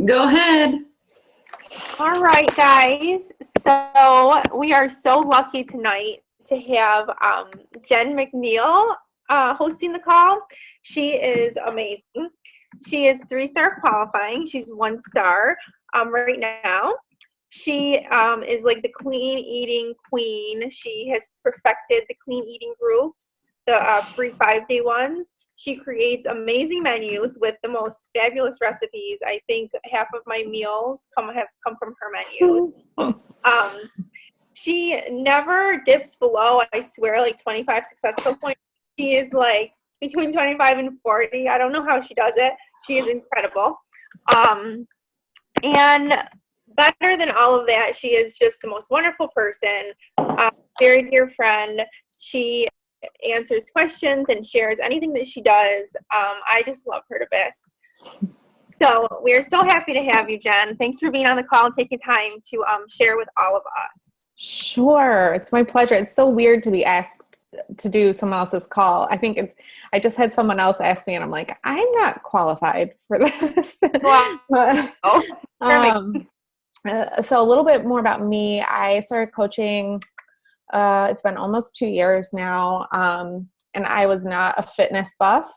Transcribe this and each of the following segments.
Go ahead. All right, guys. So we are so lucky tonight to have Jenn McNeil hosting the call. She is amazing. She is 3-star qualifying. She's 1 star right now. She is like the clean eating queen. She has perfected the clean eating groups, the free 5-day ones. She creates amazing menus with the most fabulous recipes. I think half of my meals have come from her menus. She never dips below, I swear, like 25 successful points. She is like between 25 and 40. I don't know how she does it. She is incredible. And better than all of that, she is just the most wonderful person, very dear friend. She answers questions and shares anything that she does. I just love her to bits. So we are so happy to have you, Jenn. Thanks for being on the call and taking time to share with all of us. Sure. It's my pleasure. It's so weird to be asked to do someone else's call. I just had someone else ask me and I'm like, I'm not qualified for this. Wow. So a little bit more about me. I started coaching, it's been almost 2 years now. And I was not a fitness buff.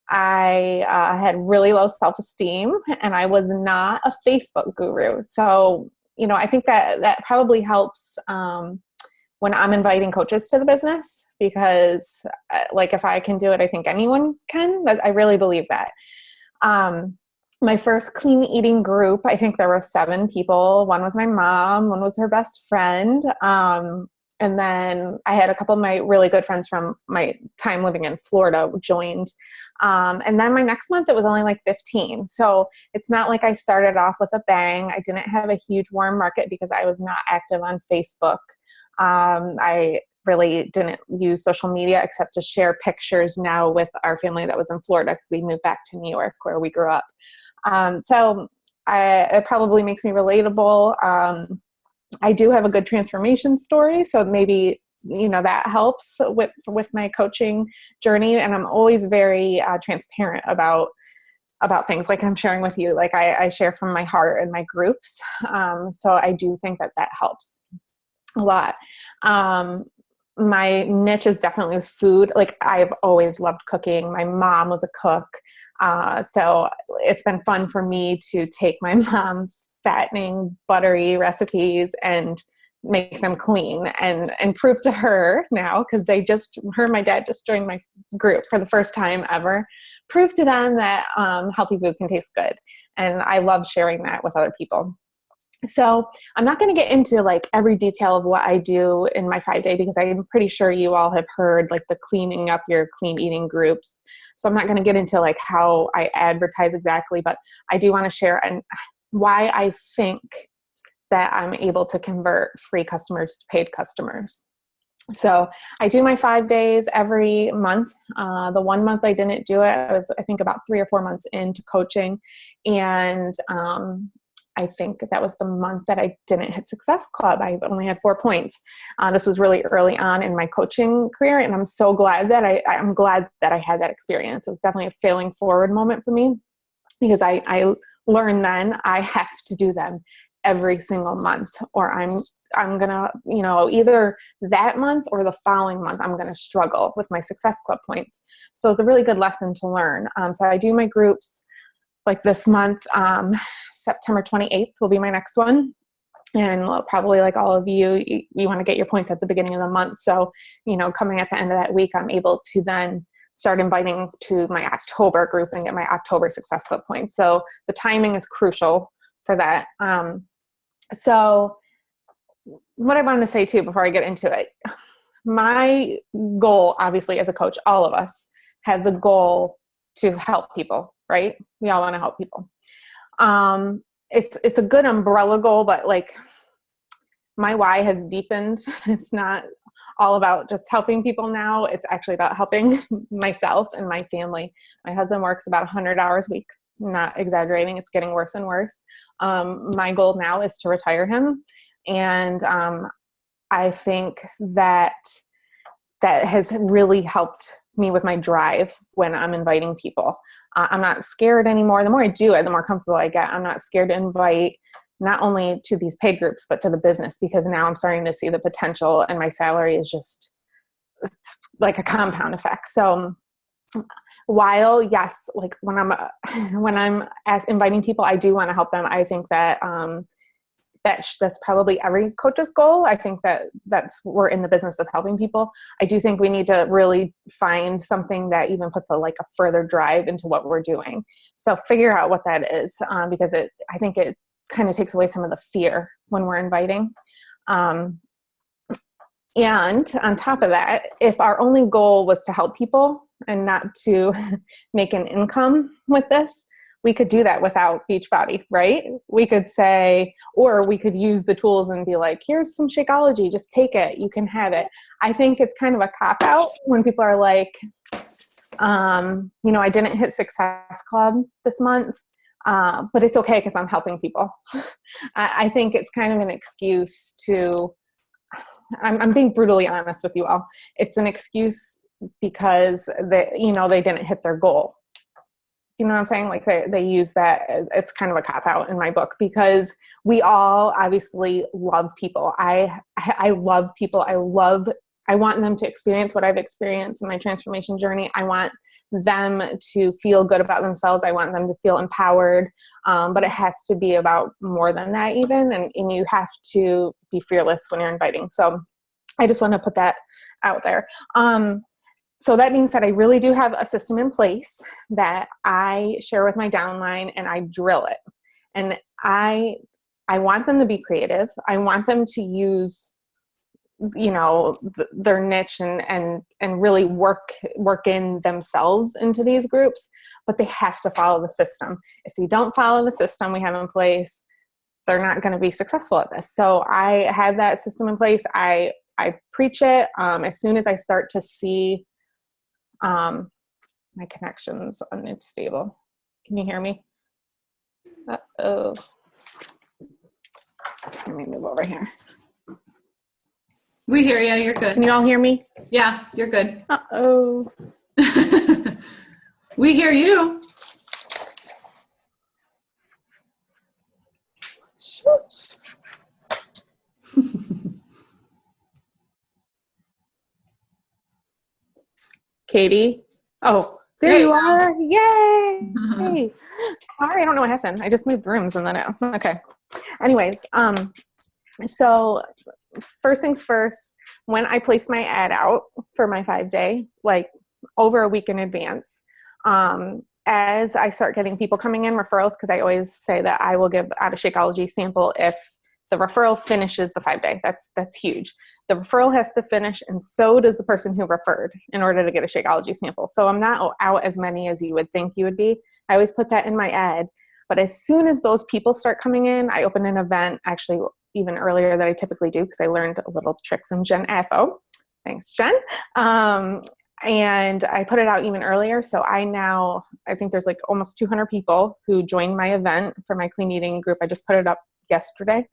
I had really low self-esteem and I was not a Facebook guru. So, I think that probably helps when I'm inviting coaches to the business because like if I can do it, I think anyone can. I really believe that. My first clean eating group, I think there were 7 people. One was my mom, one was her best friend. And then I had a couple of my really good friends from my time living in Florida joined. And then my next month, it was only like 15. So it's not like I started off with a bang. I didn't have a huge warm market because I was not active on Facebook. I really didn't use social media except to share pictures now with our family that was in Florida because we moved back to New York where we grew up. So it probably makes me relatable. I do have a good transformation story, so maybe that helps with my coaching journey. And I'm always very transparent about things like I'm sharing with you. Like I share from my heart in my groups. So I do think that helps a lot. My niche is definitely with food. Like I've always loved cooking. My mom was a cook. So it's been fun for me to take my mom's fattening, buttery recipes and make them clean and prove to her now, because her and my dad just joined my group for the first time ever, prove to them that healthy food can taste good. And I love sharing that with other people. So I'm not going to get into like every detail of what I do in my 5-day because I'm pretty sure you all have heard like the cleaning up your clean eating groups. So I'm not going to get into like how I advertise exactly, but I do want to share why I think that I'm able to convert free customers to paid customers. So I do my 5 days every month. The 1 month I didn't do it. I was, I think, about 3 or 4 months into coaching. And I think that was the month that I didn't hit Success Club. I only had 4 points. This was really early on in my coaching career. And I'm so glad that I'm glad that I had that experience. It was definitely a failing forward moment for me because I learned then I have to do them every single month or I'm gonna, either that month or the following month, I'm gonna struggle with my Success Club points. So it's a really good lesson to learn. So I do my groups like this month, September 28th will be my next one. And probably like all of you want to get your points at the beginning of the month. So, coming at the end of that week, I'm able to then start inviting to my October group and get my October Success Club points. So the timing is crucial for that. So what I wanted to say too, before I get into it, my goal, obviously as a coach, all of us have the goal to help people, right? We all want to help people. It's a good umbrella goal, but like my why has deepened. It's not all about just helping people now. It's actually about helping myself and my family. My husband works about 100 hours a week. Not exaggerating. It's getting worse and worse. My goal now is to retire him. And I think that has really helped me with my drive when I'm inviting people. I'm not scared anymore. The more I do it, the more comfortable I get. I'm not scared to invite not only to these paid groups, but to the business, because now I'm starting to see the potential, and my salary is just, it's like a compound effect. So while yes, like when I'm inviting people, I do want to help them. I think that that's probably every coach's goal. I think we're in the business of helping people. I do think we need to really find something that even puts a further drive into what we're doing. So figure out what that is, because I think it kind of takes away some of the fear when we're inviting. And on top of that, if our only goal was to help people and not to make an income with this, we could do that without Beachbody, right? We could say, or we could use the tools and be like, here's some Shakeology, just take it, you can have it. I think it's kind of a cop-out when people are like, I didn't hit Success Club this month, but it's okay because I'm helping people. I think it's kind of an excuse to, I'm being brutally honest with you all. It's an excuse because they didn't hit their goal. You know what I'm saying? Like they use that. It's kind of a cop out in my book, because we all obviously love people. I love people. I want them to experience what I've experienced in my transformation journey. I want them to feel good about themselves. I want them to feel empowered. But it has to be about more than that even. And you have to be fearless when you're inviting. So I just want to put that out there. So that means that I really do have a system in place that I share with my downline, and I drill it. And I want them to be creative. I want them to use, their niche and really work in themselves into these groups, but they have to follow the system. If they don't follow the system we have in place, they're not going to be successful at this. So I have that system in place. I preach it. As soon as I start to see my connection's unstable. Can you hear me? Uh-oh. Let me move over here. We hear you. You're good. Can you all hear me? Yeah, you're good. Uh-oh. We hear you. Shoot. Katie? Oh, there you are. Yay! Hey. Sorry, I don't know what happened. I just moved rooms and then okay. Anyways, so first things first, when I place my ad out for my 5-day, like over a week in advance, as I start getting people coming in, referrals, because I always say that I will give out a Shakeology sample if the referral finishes the 5-day. That's huge. The referral has to finish, and so does the person who referred, in order to get a Shakeology sample. So I'm not out as many as you would think you would be. I always put that in my ad. But as soon as those people start coming in, I open an event, actually even earlier than I typically do, because I learned a little trick from Jenn. Thanks, Jenn. And I put it out even earlier. So I think there's like almost 200 people who joined my event for my clean eating group. I just put it up yesterday.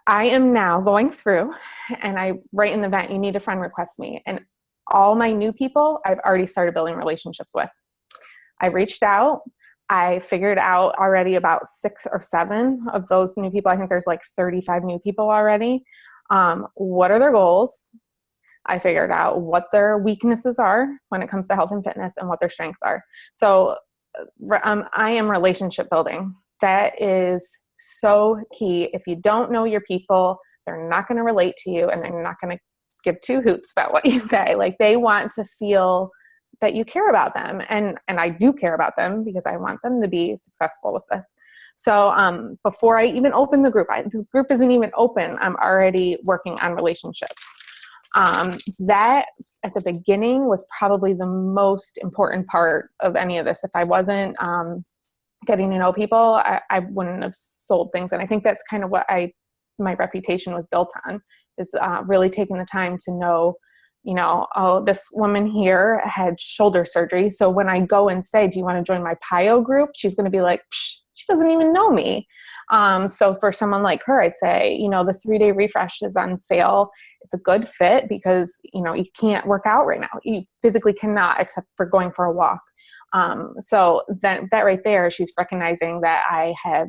I am now going through, and I write in the event, you need a friend request me. And all my new people, I've already started building relationships with. I reached out. I figured out already about 6 or 7 of those new people. I think there's like 35 new people already. What are their goals? I figured out what their weaknesses are when it comes to health and fitness and what their strengths are. So I am relationship building. That is so key. If you don't know your people, they're not going to relate to you, and they're not going to give 2 hoots about what you say. Like, they want to feel that you care about them. And I do care about them, because I want them to be successful with this. So before I even open the group, this group isn't even open, I'm already working on relationships. That at the beginning was probably the most important part of any of this. If I wasn't getting to know people, I wouldn't have sold things. And I think that's kind of what my reputation was built on, is really taking the time to know, oh, this woman here had shoulder surgery. So when I go and say, do you want to join my PIO group? She's going to be like, she's she doesn't even know me. So for someone like her, I'd say, you know, the 3-day refresh is on sale. It's a good fit because, you know, you can't work out right now. You physically cannot, except for going for a walk. So that right there, she's recognizing that I have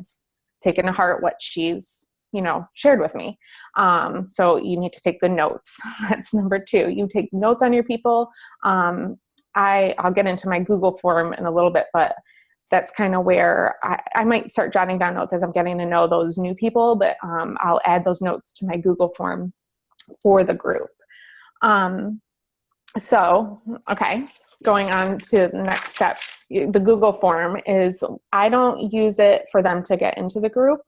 taken to heart what she's, you know, shared with me. So you need to take good notes. That's number 2. You take notes on your people. I'll get into my Google form in a little bit, but that's kind of where I might start jotting down notes as I'm getting to know those new people, but I'll add those notes to my Google form for the group. So, okay, going on to the next step. The Google form is, I don't use it for them to get into the group.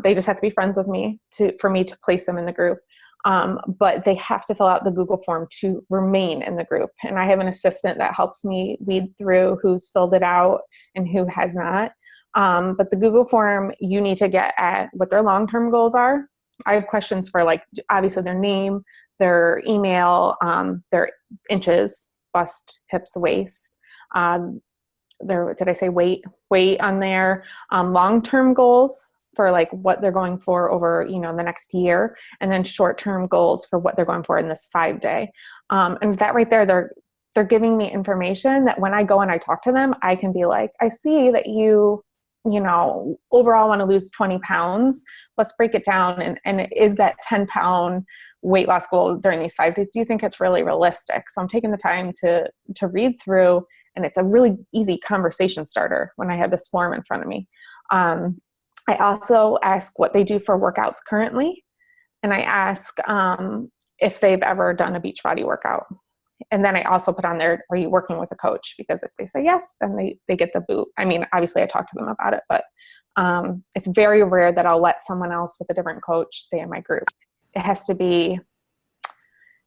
They just have to be friends with me for me to place them in the group. But they have to fill out the Google form to remain in the group. And I have an assistant that helps me weed through who's filled it out and who has not. But the Google form, you need to get at what their long-term goals are. I have questions for, like, obviously their name, their email, their inches, bust, hips, waist. Did I say weight on their long-term goals for like what they're going for over, you know, the next year, and then short-term goals for what they're going for in this 5-day. And that right there, they're giving me information that when I go and I talk to them, I can be like, I see that you know, overall want to lose 20 pounds. Let's break it down. And is that 10-pound weight loss goal during these 5 days, do you think it's really realistic? So I'm taking the time to read through, and it's a really easy conversation starter when I have this form in front of me. I also ask what they do for workouts currently. And I ask if they've ever done a Beachbody workout. And then I also put on there, are you working with a coach? Because if they say yes, then they get the boot. I mean, obviously I talk to them about it, but it's very rare that I'll let someone else with a different coach stay in my group. It has to be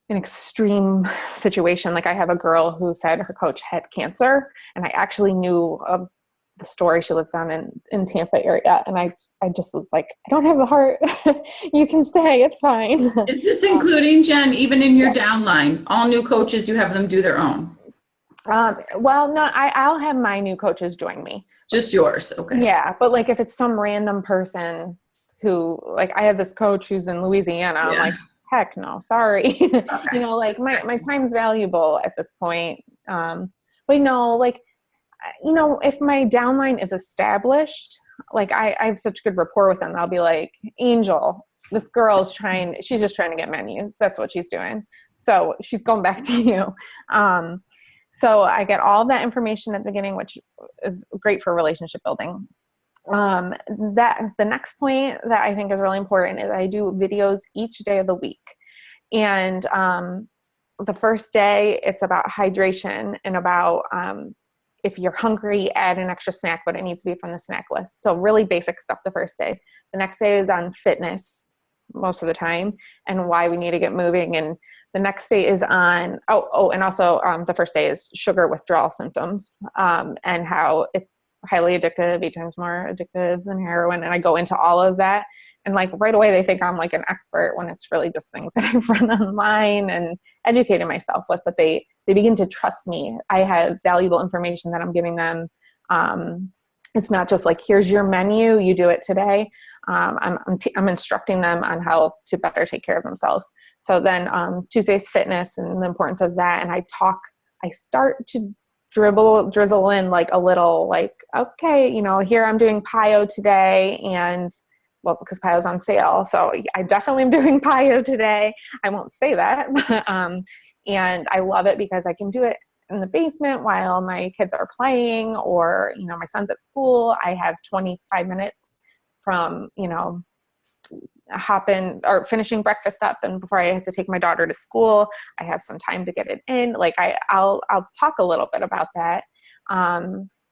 an extreme situation. Like, I have a girl who said her coach had cancer, and I actually knew of the story. She lives down in Tampa area. And I just was like, I don't have the heart. You can stay. It's fine. Is this including, Jen, even in your downline? All new coaches, you have them do their own? Well, no, I'll have my new coaches join me. Just yours. Okay. Yeah. But like, if it's some random person who, like, I have this coach who's in Louisiana, I'm like, heck no, sorry. Okay. You know, like my time's valuable at this point. But no, like, you know, if my downline is established, like I have such good rapport with them, I'll be like, Angel, this girl's she's just trying to get menus. That's what she's doing. So she's going back to you. So I get all of that information at the beginning, which is great for relationship building. The next point that I think is really important is I do videos each day of the week. And the first day, it's about hydration and about if you're hungry, add an extra snack, but it needs to be from the snack list. So really basic stuff the first day. The next day is on fitness most of the time and why we need to get moving. And the next day is on, and also the first day is sugar withdrawal symptoms and how it's highly addictive, 8 times more addictive than heroin. And I go into all of that. And like right away, they think I'm like an expert when it's really just things that I've run online and educated myself with, but they begin to trust me. I have valuable information that I'm giving them. It's not just like, here's your menu, you do it today. I'm instructing them on how to better take care of themselves. So then Tuesday's fitness and the importance of that. And I start to drizzle in like a little, like, okay, you know, here I'm doing PIO today, and well, because PIO's on sale. So I definitely am doing PIO today. I won't say that. And I love it because I can do it in the basement while my kids are playing, or, you know, my son's at school. I have 25 minutes from, you know, hopping or finishing breakfast up, and before I have to take my daughter to school, I have some time to get it in. Like I'll talk a little bit about that.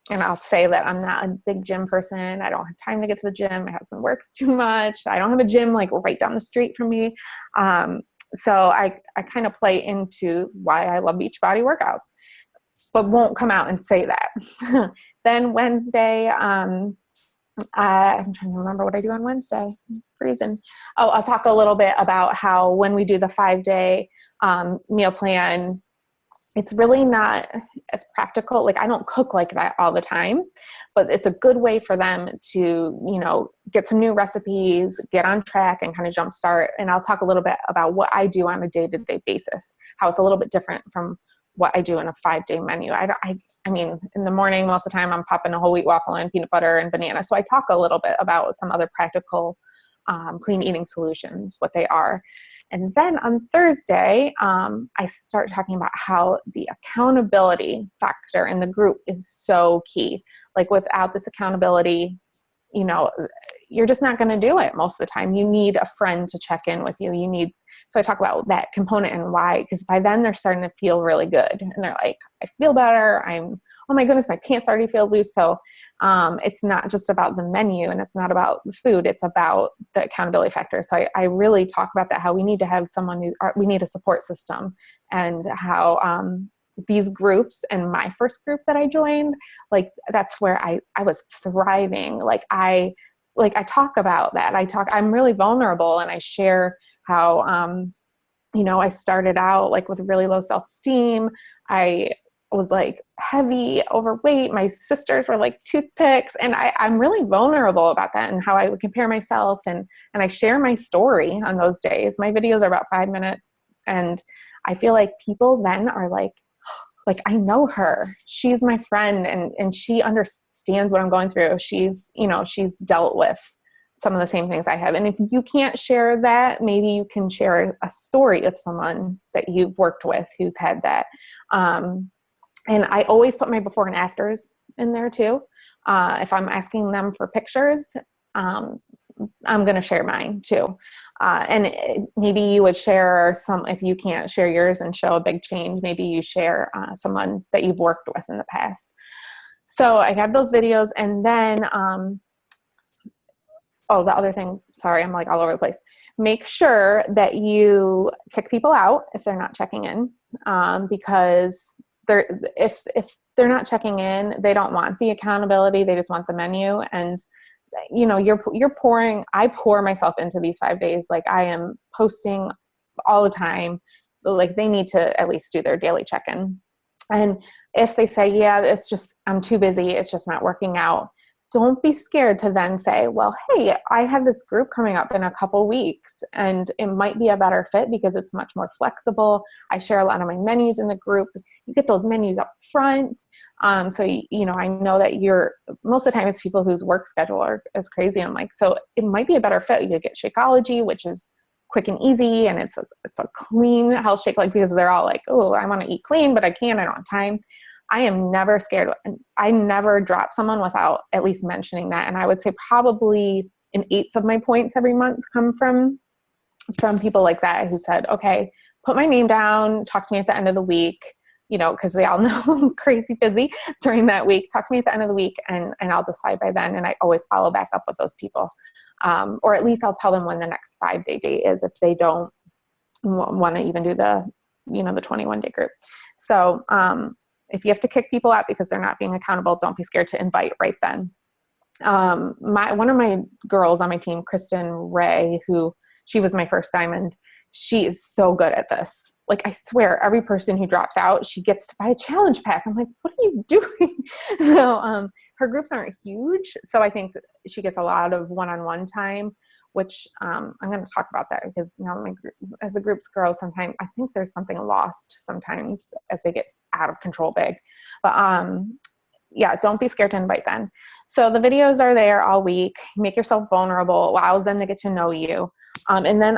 And I'll say that I'm not a big gym person. I don't have time to get to the gym. My husband works too much. I don't have a gym like right down the street from me. So I kind of play into why I love Beachbody workouts, but won't come out and say that. Then Wednesday, I'm trying to remember what I do on Wednesday. I'm freezing. Oh, I'll talk a little bit about how when we do the 5-day meal plan, it's really not, as practical. Like I don't cook like that all the time, but it's a good way for them to, you know, get some new recipes, get on track and kind of jumpstart. And I'll talk a little bit about what I do on a day-to-day basis, how it's a little bit different from what I do in a 5-day menu. I mean, in the morning, most of the time I'm popping a whole wheat waffle and peanut butter and banana. So I talk a little bit about some other practical clean eating solutions, what they are. And then on Thursday, I start talking about how the accountability factor in the group is so key. Like without this accountability, you know, you're just not going to do it most of the time. You need a friend to check in with you. So I talk about that component and why, because by then they're starting to feel really good. And they're like, I feel better. Oh my goodness, my pants already feel loose. So it's not just about the menu and it's not about the food. It's about the accountability factor. So I really talk about that, how we need to have we need a support system, and how these groups, and my first group that I joined, like that's where I was thriving. I talk about that. I'm really vulnerable, and I share how, you know, I started out like with really low self-esteem. I was like heavy, overweight. My sisters were like toothpicks. And I'm really vulnerable about that, and how I would compare myself, and I share my story on those days. My videos are about 5 minutes. And I feel like people then are like, I know her, she's my friend, and she understands what I'm going through. She's dealt with some of the same things I have. And if you can't share that, maybe you can share a story of someone that you've worked with who's had that. And I always put my before and afters in there too. If I'm asking them for pictures, I'm going to share mine too. Maybe you would share if you can't share yours and show a big change, maybe you share someone that you've worked with in the past. So I have those videos. And then, the other thing, sorry, I'm like all over the place. Make sure that you kick people out if they're not checking in, because if they're not checking in, they don't want the accountability. They just want the menu. And you know, I pour myself into these 5 days. Like I am posting all the time. Like they need to at least do their daily check-in. And if they say, yeah, I'm too busy, it's just not working out, don't be scared to then say, well, hey, I have this group coming up in a couple weeks, and it might be a better fit because it's much more flexible. I share a lot of my menus in the group. You get those menus up front. So, you know, I know that most of the time it's people whose work schedule is crazy. I'm like, so it might be a better fit. You could get Shakeology, which is quick and easy, and it's a clean health shake, like, because they're all like, oh, I want to eat clean, but I don't have time. I am never scared. I never drop someone without at least mentioning that. And I would say probably 1/8 of my points every month come from people like that who said, okay, put my name down, talk to me at the end of the week, you know, because they all know I'm crazy busy during that week. Talk to me at the end of the week, and I'll decide by then. And I always follow back up with those people. Or at least I'll tell them when the next 5-day date is, if they don't want to even do the 21-day group. So, if you have to kick people out because they're not being accountable, don't be scared to invite right then. One of my girls on my team, Kristen Ray, she was my first diamond, she is so good at this. Like, I swear, every person who drops out, she gets to buy a challenge pack. I'm like, what are you doing? So her groups aren't huge. So I think she gets a lot of one-on-one time, which I'm going to talk about that, because now as the groups grow, sometimes I think there's something lost sometimes as they get out of control big. But yeah, don't be scared to invite them. So the videos are there all week. Make yourself vulnerable, allows them to get to know you. And then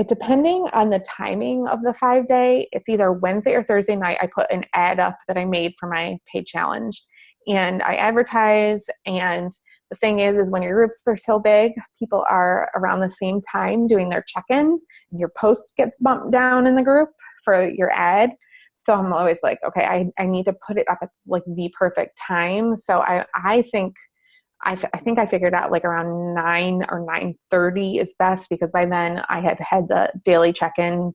depending on the timing of the 5-day, it's either Wednesday or Thursday night, I put an ad up that I made for my paid challenge, and I advertise. And the thing is when your groups are so big, people are around the same time doing their check-ins, and your post gets bumped down in the group for your ad. So I'm always like, okay, I need to put it up at like the perfect time. So I think I figured out like around 9 or 9:30 is best, because by then I had the daily check-in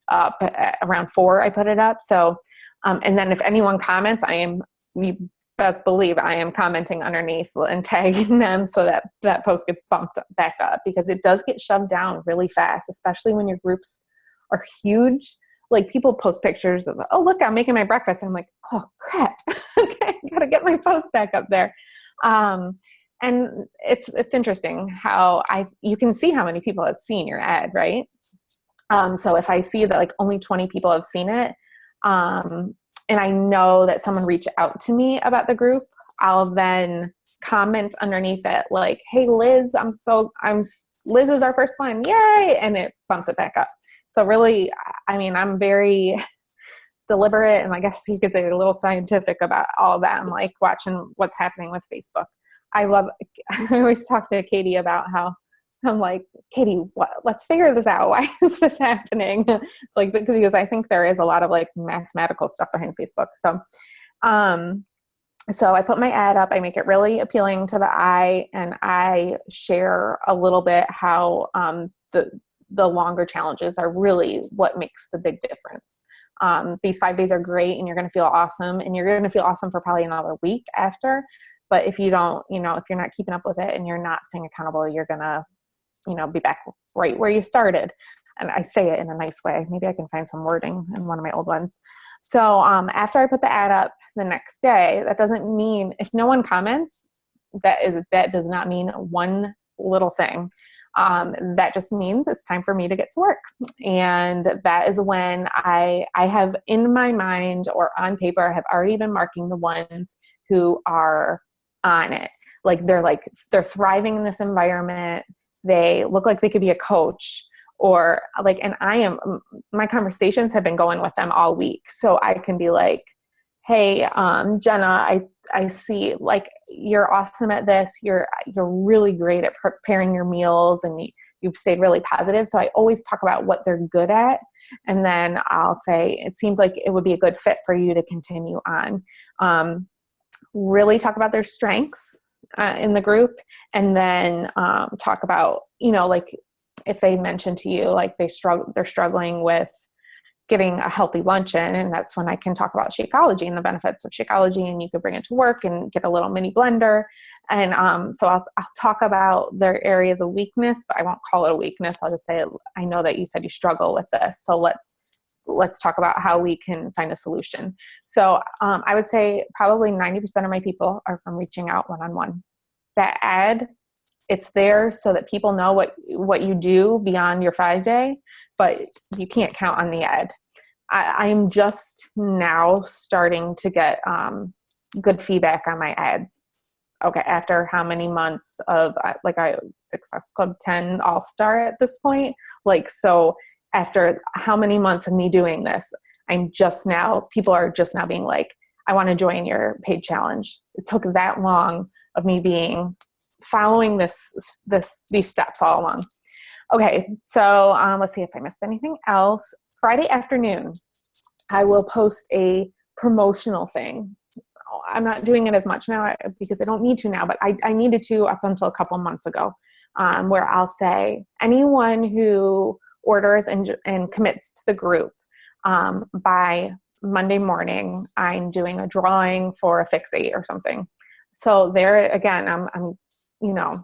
up at around 4. I put it up. So, and then if anyone comments, you best believe I am commenting underneath and tagging them so that post gets bumped back up, because it does get shoved down really fast, especially when your groups are huge. like people post pictures of, oh, look, I'm making my breakfast. I'm like, oh crap. Okay. Gotta get my post back up there. And it's interesting how you can see how many people have seen your ad, right? So if I see that like only 20 people have seen it, and I know that someone reached out to me about the group, I'll then comment underneath it like, hey, Liz, Liz is our first one. Yay. And it bumps it back up. So really, I mean, I'm very deliberate, and I guess you could say a little scientific about all of that. I'm like watching what's happening with Facebook. I always talk to Katie about how I'm like, Katie, let's figure this out. Why is this happening? Like, because I think there is a lot of like mathematical stuff behind Facebook. So I put my ad up, I make it really appealing to the eye, and I share a little bit how the longer challenges are really what makes the big difference. These 5 days are great, and you're going to feel awesome, and you're going to feel awesome for probably another week after. But if you don't, if you're not keeping up with it and you're not staying accountable, you're going to, be back right where you started. And I say it in a nice way. Maybe I can find some wording in one of my old ones. So after I put the ad up the next day, that doesn't mean, if no one comments, that does not mean one little thing. That just means it's time for me to get to work. And that is when I have in my mind or on paper, I have already been marking the ones who are on it. They're thriving in this environment. They look like they could be a coach, or like, and my conversations have been going with them all week. So I can be like, hey, Jenna, I see like you're awesome at this. You're really great at preparing your meals, and you've stayed really positive. So I always talk about what they're good at. And then I'll say, it seems like it would be a good fit for you to continue on. Really talk about their strengths in the group, and then talk about, like if they mention to you, like they're struggling with getting a healthy lunch in, and that's when I can talk about Shakeology and the benefits of Shakeology, and you could bring it to work and get a little mini blender. And so I'll talk about their areas of weakness, but I won't call it a weakness. I'll just say, I know that you said you struggle with this, so let's talk about how we can find a solution. So I would say probably 90% of my people are from reaching out one-on-one. That ad, it's there so that people know what you do beyond your 5-day, but you can't count on the ad. I'm just now starting to get good feedback on my ads. Okay, after how many months of Success Club 10 All-Star at this point? So after how many months of me doing this, people are just now being like, I want to join your paid challenge. It took that long of me following these steps all along. Okay, so let's see if I missed anything else. Friday afternoon, I will post a promotional thing. I'm not doing it as much now because I don't need to now, but I needed to up until a couple months ago, where I'll say anyone who orders and commits to the group by Monday morning, I'm doing a drawing for a Fix8 or something. So there again, I'm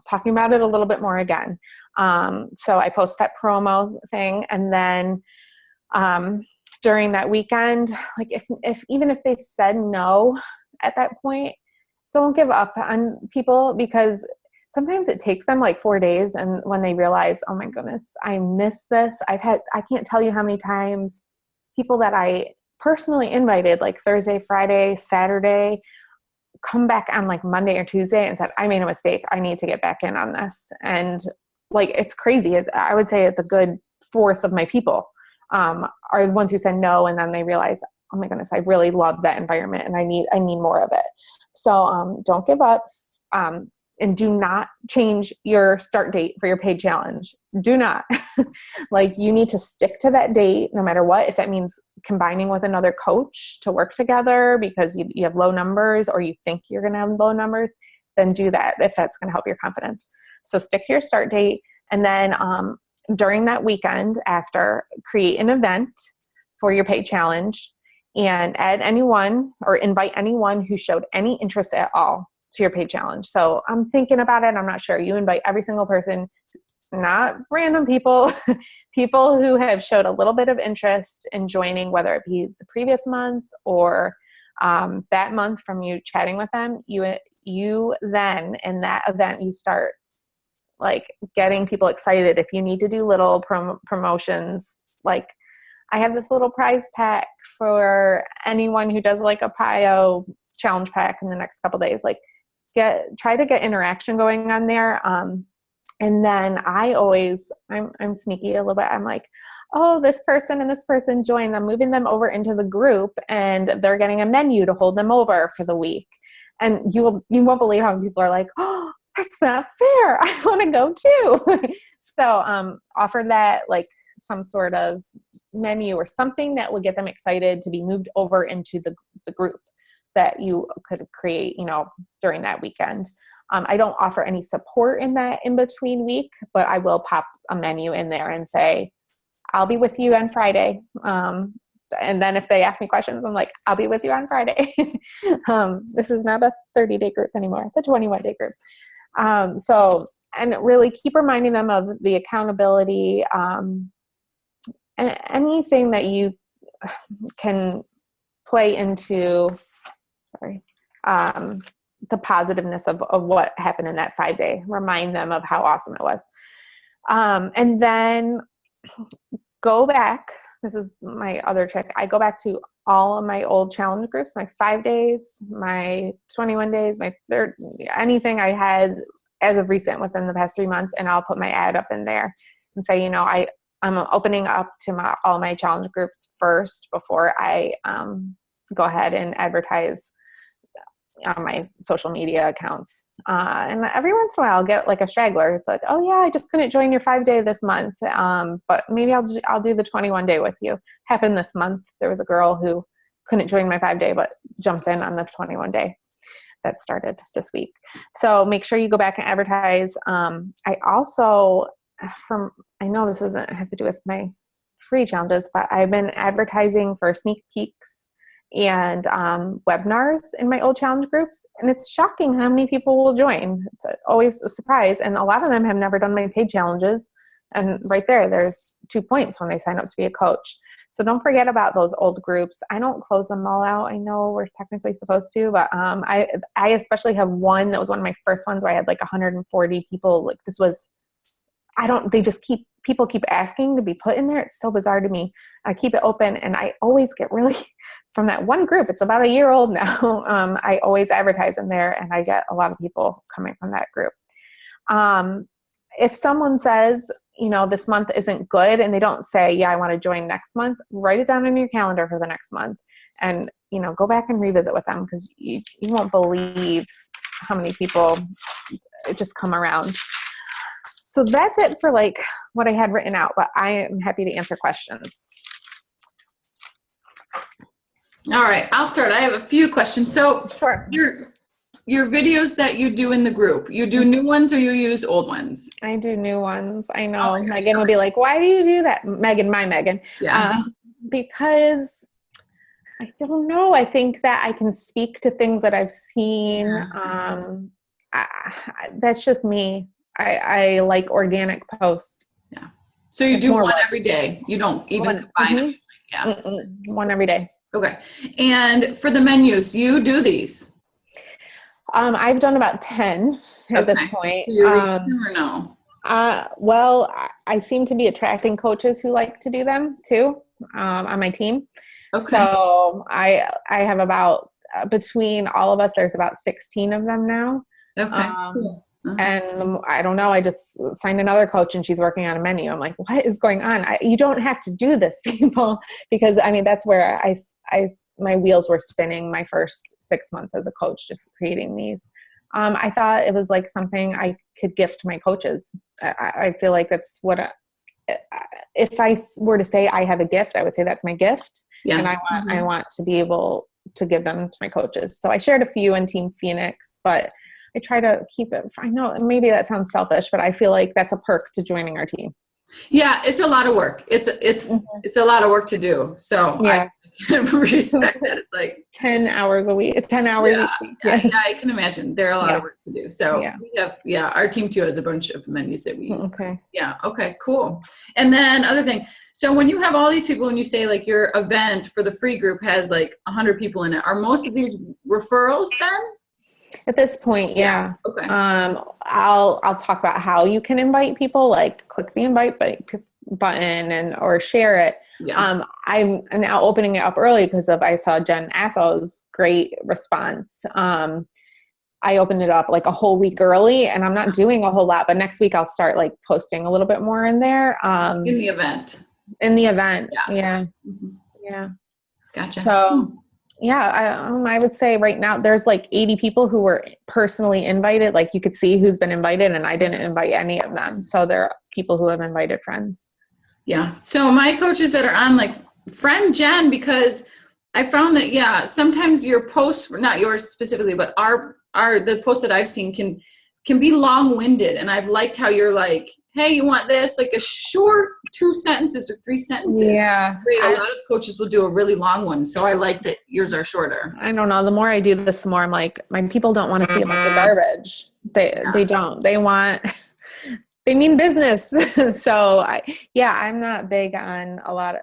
talking about it a little bit more again. So I post that promo thing, and then during that weekend, like even if they've said no at that point, don't give up on people, because sometimes it takes them like 4 days, and when they realize, oh my goodness, I miss this. I can't tell you how many times people that I personally invited, like Thursday, Friday, Saturday, come back on like Monday or Tuesday and said, I made a mistake. I need to get back in on this. And like, it's crazy. I would say it's a good fourth of my people are the ones who said no, and then they realize, oh my goodness, I really love that environment and I need more of it. So don't give up, and do not change your start date for your paid challenge. Do not. Like, you need to stick to that date no matter what. If that means combining with another coach to work together because you have low numbers, or you think you're going to have low numbers, then do that if that's going to help your confidence. So stick to your start date. And then during that weekend after, create an event for your paid challenge and add anyone or invite anyone who showed any interest at all to your paid challenge. So I'm thinking about it. I'm not sure. You invite every single person not random people, people who have showed a little bit of interest in joining, whether it be the previous month or that month from you chatting with them. You then in that event, you start like getting people excited. If you need to do little promotions, like I have this little prize pack for anyone who does like a PIO challenge pack in the next couple days, like try to get interaction going on there. And then I'm sneaky a little bit. I'm like, oh, this person and this person joined. I'm moving them over into the group and they're getting a menu to hold them over for the week. And you won't believe how people are like, oh, that's not fair. I want to go too. So offer that like some sort of menu or something that would get them excited to be moved over into the group that you could create, during that weekend. I don't offer any support in that in-between week, but I will pop a menu in there and say, I'll be with you on Friday. And then if they ask me questions, I'm like, I'll be with you on Friday. This is not a 30-day group anymore. It's a 21-day group. And really keep reminding them of the accountability, and anything that you can play into, the positiveness of what happened in that 5-day. Remind them of how awesome it was. And then go back. This is my other trick. I go back to all of my old challenge groups, my 5 days, my 21 days, my third, anything I had as of recent within the past 3 months, and I'll put my ad up in there and say, I'm opening up to all my challenge groups first before I go ahead and advertise on my social media accounts. And every once in a while I'll get like a straggler. It's like, oh yeah, I just couldn't join your 5-day this month. But maybe I'll do the 21-day with you. Happened this month. There was a girl who couldn't join my 5-day, but jumped in on the 21-day that started this week. So make sure you go back and advertise. I also, I know this doesn't have to do with my free challenges, but I've been advertising for sneak peeks and webinars in my old challenge groups. And it's shocking how many people will join. It's always a surprise. And a lot of them have never done my paid challenges. And right there's 2 points when they sign up to be a coach. So don't forget about those old groups. I don't close them all out. I know we're technically supposed to, but I especially have one that was one of my first ones where I had like 140 people. Like people keep asking to be put in there. It's so bizarre to me. I keep it open and I always get really, from that one group, it's about a year old now. I always advertise in there and I get a lot of people coming from that group. If someone says, this month isn't good and they don't say, yeah, I want to join next month, write it down in your calendar for the next month and, go back and revisit with them because you won't believe how many people just come around. So that's it for like what I had written out, but I am happy to answer questions. All right, I'll start. I have a few questions. So Sure. Your videos that you do in the group, you do new ones or you use old ones? I do new ones. I know. Oh, Megan will be like, why do you do that? Megan. Yeah. Because I don't know. I think that I can speak to things that I've seen. Yeah. That's just me. I like organic posts. Yeah. So you do one every day. You don't even combine them. Yeah. One every day. Okay. And for the menus, you do these? I've done about 10 at this point. Do you read them or no? Well, I seem to be attracting coaches who like to do them too, on my team. Okay. So I have about, between all of us, there's about 16 of them now. Okay. Cool. And I don't know, I just signed another coach and she's working on a menu. I'm like, what is going on? You don't have to do this, people, because that's where my wheels were spinning my first 6 months as a coach, just creating these. I thought it was like something I could gift my coaches. I feel like that's what, if I were to say I have a gift, I would say that's my gift. Yeah. And I want to be able to give them to my coaches. So I shared a few in Team Phoenix, but I try to keep it. I know maybe that sounds selfish, but I feel like that's a perk to joining our team. Yeah, it's a lot of work. It's a lot of work to do. So Yeah. I can respect that. It's like 10 hours a week. It's 10 hours each week. yeah, I can imagine. There are a lot Yeah. of work to do. So Yeah. we have, our team too has a bunch of menus that we use. Okay. Yeah. Okay, cool. And then other thing. So when you have all these people and you say like your event for the free group has like 100 people in it, are most of these referrals then? At this point, yeah. Okay. I'll talk about how you can invite people, like click the invite button or share it. Yeah. I'm now opening it up early because I saw Jenn Atho's great response. I opened it up like a whole week early, and I'm not doing a whole lot, but next week I'll start like posting a little bit more in there. In the event. Yeah. Mm-hmm. Yeah. Gotcha. So I would say right now there's like 80 people who were personally invited. Like you could see who's been invited, and I didn't invite any of them. So there are people who have invited friends. Yeah. So my coaches that are on, like, friend Jenn, because I found that, sometimes your posts, not yours specifically, but the posts that I've seen can be long-winded. And I've liked how you're like, hey, you want this? Like a short 2 sentences or 3 sentences. Yeah. Great. A lot of coaches will do a really long one. So I like that yours are shorter. I don't know. The more I do this, the more I'm like, my people don't want to see a bunch of garbage. They don't. They mean business. So I'm not big on a lot of,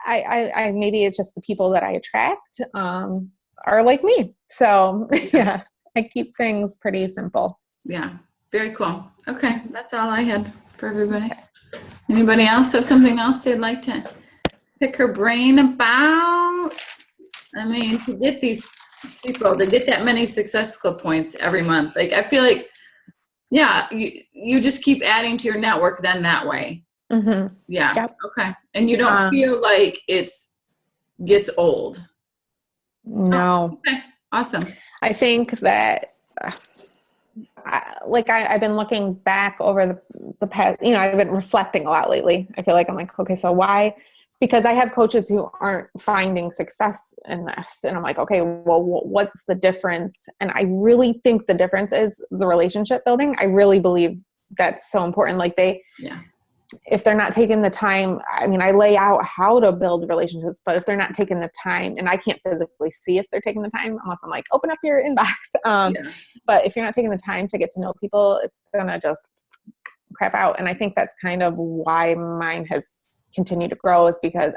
I maybe it's just the people that I attract are like me. So I keep things pretty simple. Yeah. Very cool. Okay. That's all I had for everybody. Anybody else have something else they'd like to pick her brain about? I mean, to get these people, to get that many Success Club points every month, like I feel like, you just keep adding to your network then that way. Mm-hmm. Yeah. Yep. Okay. And you don't feel like gets old. No. Oh, okay. Awesome. I think that I've been looking back over the past, I've been reflecting a lot lately. I feel like I'm like, okay, so why? Because I have coaches who aren't finding success in this. And I'm like, okay, well, what's the difference? And I really think the difference is the relationship building. I really believe that's so important. Like if they're not taking the time, I mean, I lay out how to build relationships, but if they're not taking the time, and I can't physically see if they're taking the time unless I'm like, open up your inbox. But if you're not taking the time to get to know people, it's going to just crap out. And I think that's kind of why mine has continued to grow, is because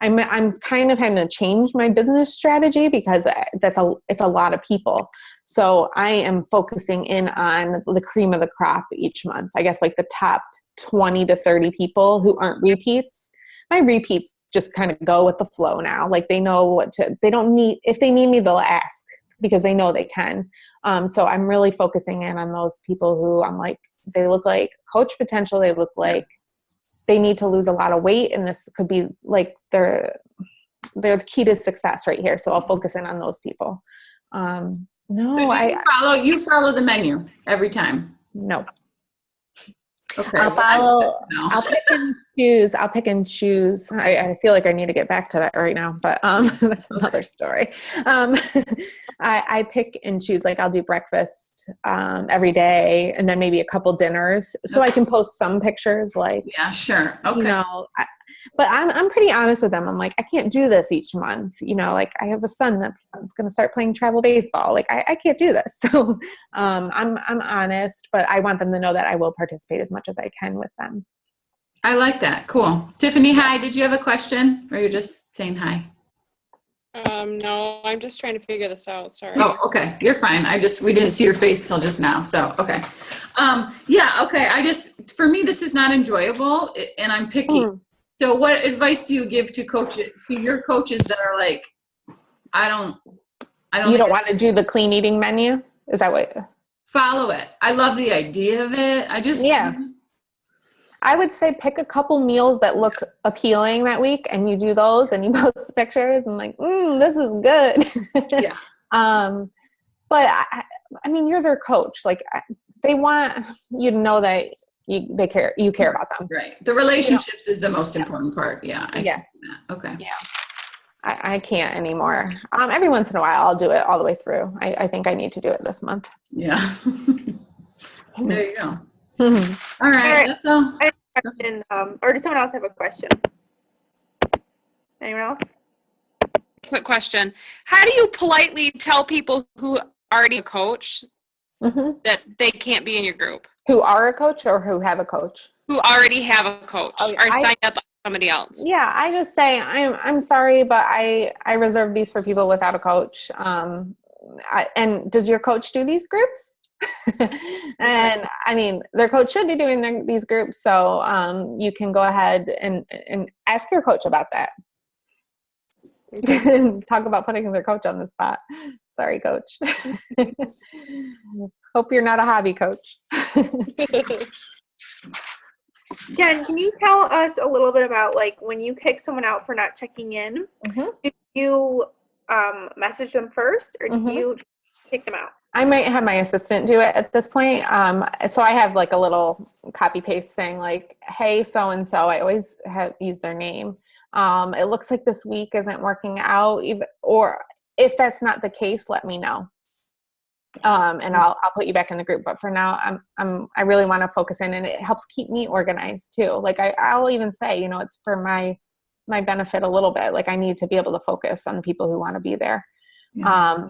I'm kind of having to change my business strategy because it's a lot of people. So I am focusing in on the cream of the crop each month. I guess like the top 20 to 30 people who aren't repeats. My repeats just kind of go with the flow now. Like they know if they need me, they'll ask because they know they can. So I'm really focusing in on those people who I'm like, they look like coach potential. They look like they need to lose a lot of weight. And this could be like they're the key to success right here. So I'll focus in on those people. So you follow the menu every time? No. Okay. I'll pick and choose. I feel like I need to get back to that right now, but that's another story. I pick and choose, like I'll do breakfast every day and then maybe a couple dinners. So I can post some pictures like, yeah, sure. Okay. But I'm pretty honest with them. I'm like, I can't do this each month. Like I have a son that's going to start playing travel baseball. Like I can't do this. So I'm honest, but I want them to know that I will participate as much as I can with them. I like that. Cool. Tiffany, hi. Did you have a question or you're just saying hi? No, I'm just trying to figure this out. Sorry. Oh, okay. You're fine. we didn't see your face till just now. So, okay. Okay. For me, this is not enjoyable and I'm picky. So what advice do you give to your coaches that are like, you don't want to do the clean eating menu? Is that what? Follow it. I love the idea of it. I would say pick a couple meals that look appealing that week and you do those and you post pictures and like, this is good. Yeah. But I mean, you're their coach. Like they want you to know that you care about them. Right. The relationships is the most important part. Yeah. Okay. Yeah. I can't anymore. Every once in a while I'll do it all the way through. I think I need to do it this month. Yeah. There you go. All right. That's all. question, or does someone else have a question? Anyone else? Quick question. How do you politely tell people who already a coach Mhm. that they can't be in your group? Who are a coach or who have a coach? Who already have a coach Oh, or signed up with somebody else? Yeah, I just say I'm sorry, but I reserve these for people without a coach. And does your coach do these groups? And I mean, their coach should be doing these groups, so you can go ahead and ask your coach about that. Talk about putting their coach on the spot. Sorry, coach. Hope you're not a hobby coach. Jen, can you tell us a little bit about like when you kick someone out for not checking in? Mhm. Do you message them first, or do you kick them out? I might have my assistant do it at this point. So I have like a little copy paste thing like, hey, so-and-so, I always use their name. It looks like this week isn't working out, or if that's not the case, let me know. And I'll put you back in the group. But for now, I really want to focus in, and it helps keep me organized too. Like I'll even say, it's for my benefit a little bit. Like I need to be able to focus on people who want to be there. Yeah.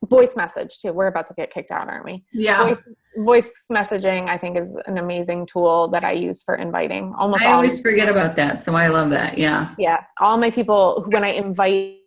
Voice message too. We're about to get kicked out, aren't we? Yeah. Voice messaging, I think, is an amazing tool that I use for inviting. I always forget about that, so I love that. Yeah. Yeah. All my people, when I invite